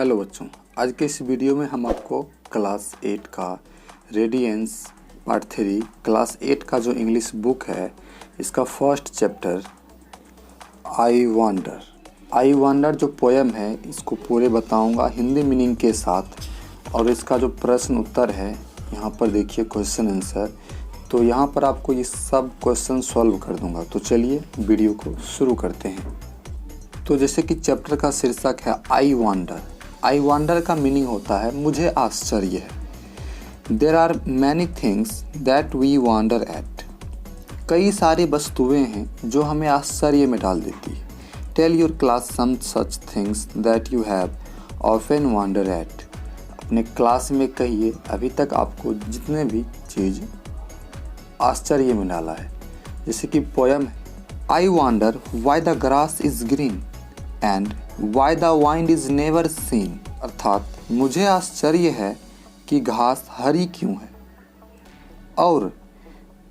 Hello बच्चों, आज के इस वीडियो में हम आपको क्लास 8 का रेडियंस पार्ट 3 क्लास 8 का जो इंग्लिश बुक है इसका फर्स्ट चैप्टर आई वंडर जो पोएम है इसको पूरे बताऊंगा हिंदी मीनिंग के साथ। और इसका जो प्रश्न उत्तर है यहाँ पर देखिए क्वेश्चन आंसर, तो यहाँ पर आपको ये सब क्वेश्चन सॉल्व कर दूंगा। तो चलिए वीडियो को शुरू करते हैं। तो जैसे कि चैप्टर का शीर्षक है आई वंडर का मीनिंग होता है मुझे आश्चर्य है। There are many things that we wonder at, कई सारी वस्तुएं हैं जो हमें आश्चर्य में डाल देती है। Tell your class some such things that you have often wonder at, अपने क्लास में कहिए अभी तक आपको जितने भी चीज़ आश्चर्य में डाला है। जैसे कि पोयम है, I wonder why the grass is green and why the wind is never scene, अर्थात मुझे आश्चर्य है कि घास हरी क्यों है और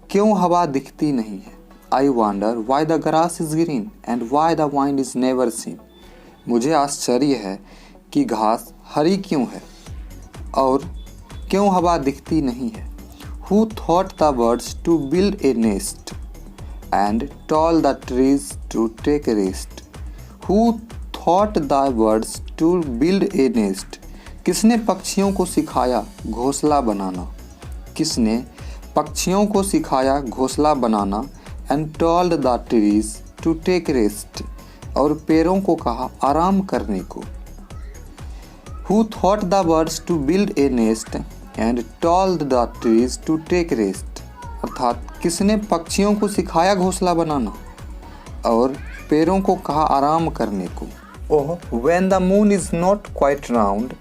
क्यों हवा दिखती नहीं है। I wonder why the grass is green and why the wind is never scene, मुझे आश्चर्य है कि घास हरी क्यों है और क्यों हवा दिखती नहीं है। Who thought the birds to build a nest and told the trees to take rest. Who thought the birds to build a nest? किसने पक्षियों को सिखाया घोंसला बनाना, किसने पक्षियों को सिखाया घोंसला बनाना। And told the trees to take rest, और पेड़ों को कहा आराम करने को। Who thought the birds to build a nest and told the trees to take rest, अर्थात किसने पक्षियों को सिखाया घोंसला बनाना और पेड़ों को कहा आराम करने को। ओह when the moon is not quite round,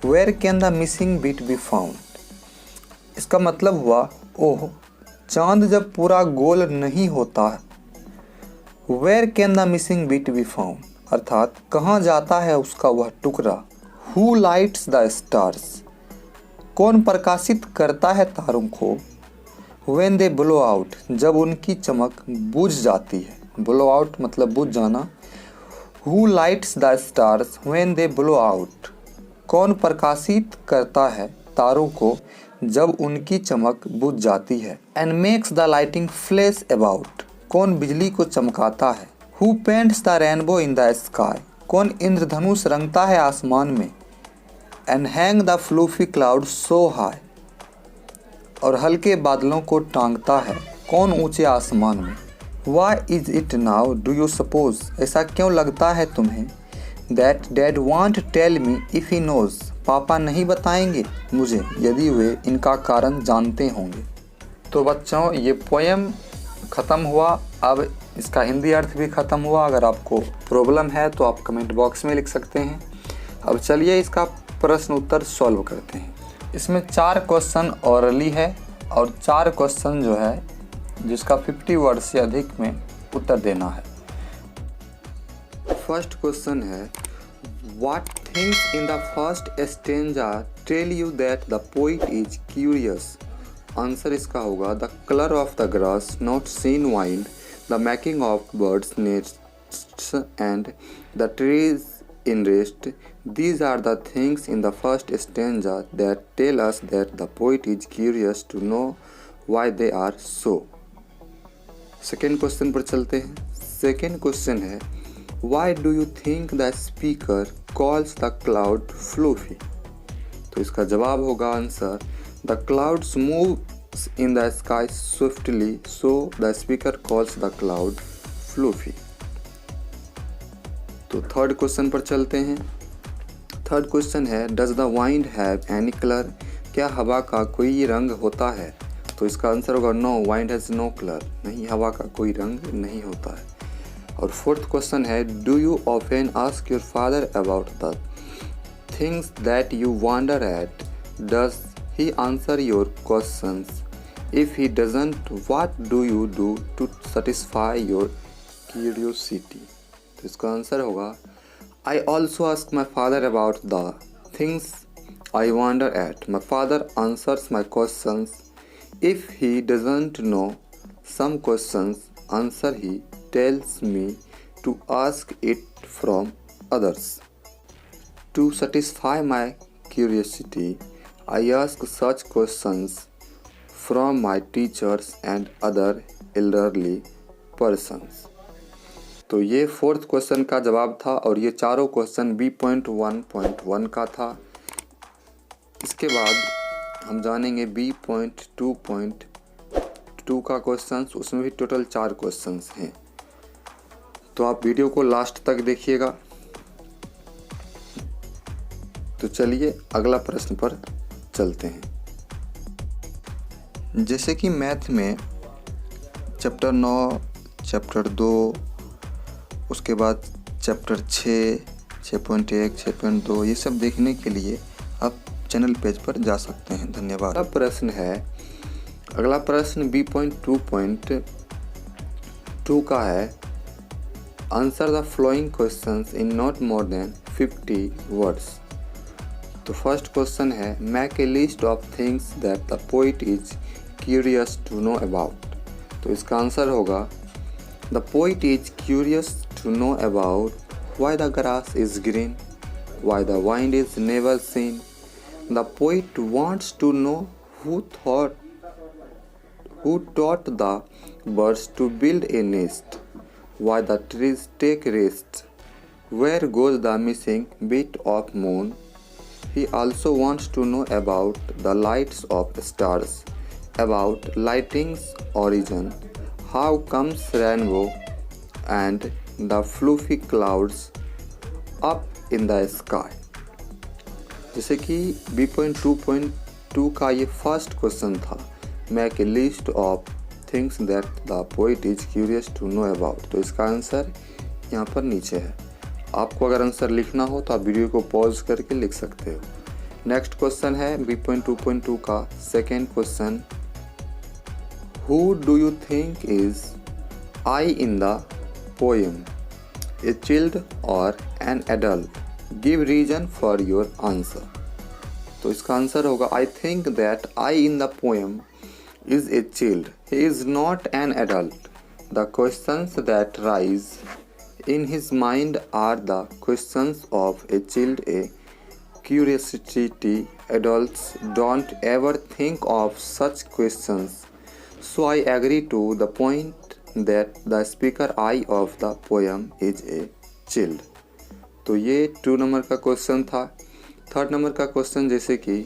where can the missing bit be found? इसका मतलब हुआ ओह चांद जब पूरा गोल नहीं होता है, where can the missing bit be found, अर्थात कहाँ जाता है उसका वह टुकड़ा। Who lights the stars, कौन प्रकाशित करता है तारों को। When they blow out, जब उनकी चमक बुझ जाती है, blow out मतलब बुझ जाना। Who lights the stars when they blow out, कौन प्रकाशित करता है तारों को जब उनकी चमक बुझ जाती है। And makes the lighting flash about, कौन बिजली को चमकाता है। Who paints the rainbow in the sky, कौन इंद्रधनुष रंगता है आसमान में। And hang the fluffy clouds so high, और हल्के बादलों को टांगता है कौन ऊंचे आसमान में। Why is it now do you suppose, ऐसा क्यों लगता है तुम्हें। That dad won't tell me if he knows, पापा नहीं बताएंगे मुझे यदि वे इनका कारण जानते होंगे। तो बच्चों ये पोएम ख़त्म हुआ, अब इसका हिंदी अर्थ भी ख़त्म हुआ। अगर आपको प्रॉब्लम है तो आप कमेंट बॉक्स में लिख सकते हैं। अब चलिए इसका प्रश्न उत्तर सॉल्व करते हैं। इसमें 4 क्वेश्चन ऑरली है और 4 क्वेश्चन जो है जिसका 50 वर्ड से अधिक में उत्तर देना है। फर्स्ट क्वेश्चन है what things in the first stanza tell you that the poet is curious. Answer इसका होगा the colour of the grass, not seen wind, the making of birds nests and the trees in rest. These are the things in the first stanza that tell us that the poet is curious to know why they are so. Second question पर चलते हैं। Second question है why do you think the speaker calls the cloud fluffy? तो इसका जवाब होगा answer the clouds moves in the sky swiftly, so the speaker calls the cloud fluffy. तो third question पर चलते हैं। थर्ड क्वेश्चन है does the wind have any colour, क्या हवा का कोई रंग होता है। तो इसका आंसर होगा no wind has no colour, नहीं हवा का कोई रंग नहीं होता है। और फोर्थ क्वेश्चन है do you often ask your father about the things that you wonder at, does he answer your questions, if he doesn't what do you do to satisfy your curiosity. तो इसका answer होगा I also ask my father about the things I wonder at, my father answers my questions, if he doesn't know some questions answer he tells me to ask it from others. To satisfy my curiosity, I ask such questions from my teachers and other elderly persons. तो ये fourth question का जवाब था और ये चारों question B.1.1 का था। इसके बाद हम जानेंगे B.2.2 का क्वेश्चन, उसमें भी टोटल 4 क्वेश्चंस हैं। तो आप वीडियो को लास्ट तक देखिएगा। तो चलिए अगला प्रश्न पर चलते हैं। जैसे कि मैथ में चैप्टर 9, चैप्टर 2, उसके बाद चैप्टर 6, 6.1, 6.2 ये सब देखने के लिए आप चैनल पेज पर जा सकते हैं। धन्यवाद। अगला प्रश्न B.2.2 का है। Answer the flowing questions in not more than 50 words. तो फर्स्ट क्वेश्चन है, make a list of things that the poet is curious to know about. तो इसका आंसर होगा, the poet is curious to know about why the grass is green, why the wind is never seen. The poet wants to know who taught the birds to build a nest, why the trees take rest, where goes the missing bit of moon. He also wants to know about the lights of stars, about lighting's origin, how comes rainbow and the fluffy clouds up in the sky. जैसे कि B.2.2 का ये first question था, make a list of things that the poet is curious to know about. तो इसका answer यहाँ पर नीचे है। आपको अगर आंसर लिखना हो तो आप वीडियो को पॉज करके लिख सकते हो। नेक्स्ट क्वेश्चन है B.2.2 का second question, who do you think is I in the poem, a child or an adult, give reason for your answer. तो इसका आंसर होगा, I think that I in the poem is a child. He is not an adult. The questions that rise in his mind are the questions of a child, a curiosity. Adults don't ever think of such questions. So I agree to the point that the speaker I of the poem is a child. तो ये 2 number का question था। Third number का question जैसे कि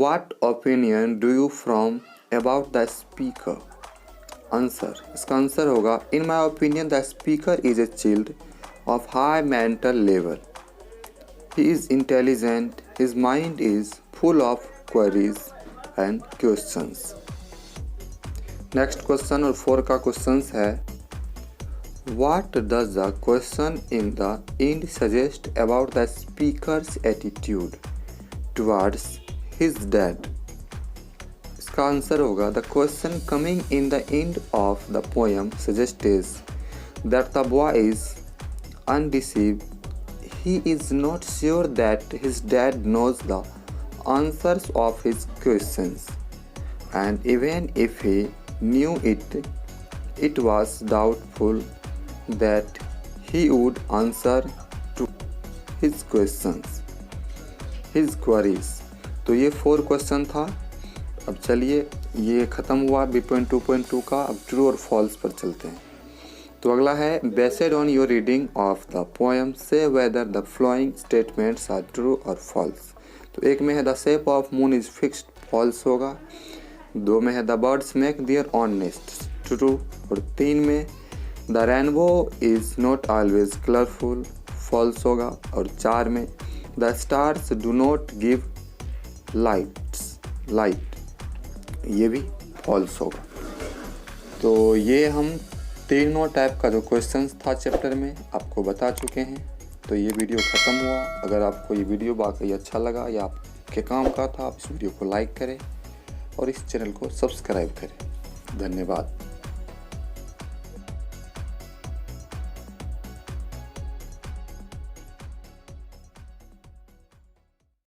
What opinion do you form about the speaker? Answer. इसका answer होगा, In my opinion, the speaker is a child of high mental level. He is intelligent. His mind is full of queries and questions. Next question और 4 का question है, What does the question in the end suggest about the speaker's attitude towards his dad? इसका answer होगा, the question coming in the end of the poem suggests that the boy is undeceived. He is not sure that his dad knows the answers of his questions, and even if he knew it, it was doubtful that he would answer to his questions, his queries. तो ये 4 question था। अब चलिए ये ख़त्म हुआ B.2.2 का। अब ट्रू और फॉल्स पर चलते हैं। तो अगला है, based on your reading of the poem से whether the following statements are true or false. तो एक में है the shape of moon is fixed, false होगा। 2 में है the birds make their own nest, true. और 3 में the rainbow is not always colourful, false होगा। और 4 में the stars do not give light, ये भी फॉल्स होगा। तो ये हम तीनों टाइप का जो क्वेश्चंस था चैप्टर में आपको बता चुके हैं। तो ये वीडियो ख़त्म हुआ। अगर आपको ये वीडियो वाकई अच्छा लगा या आपके काम का था, आप इस वीडियो को लाइक करें और इस चैनल को सब्सक्राइब करें। धन्यवाद।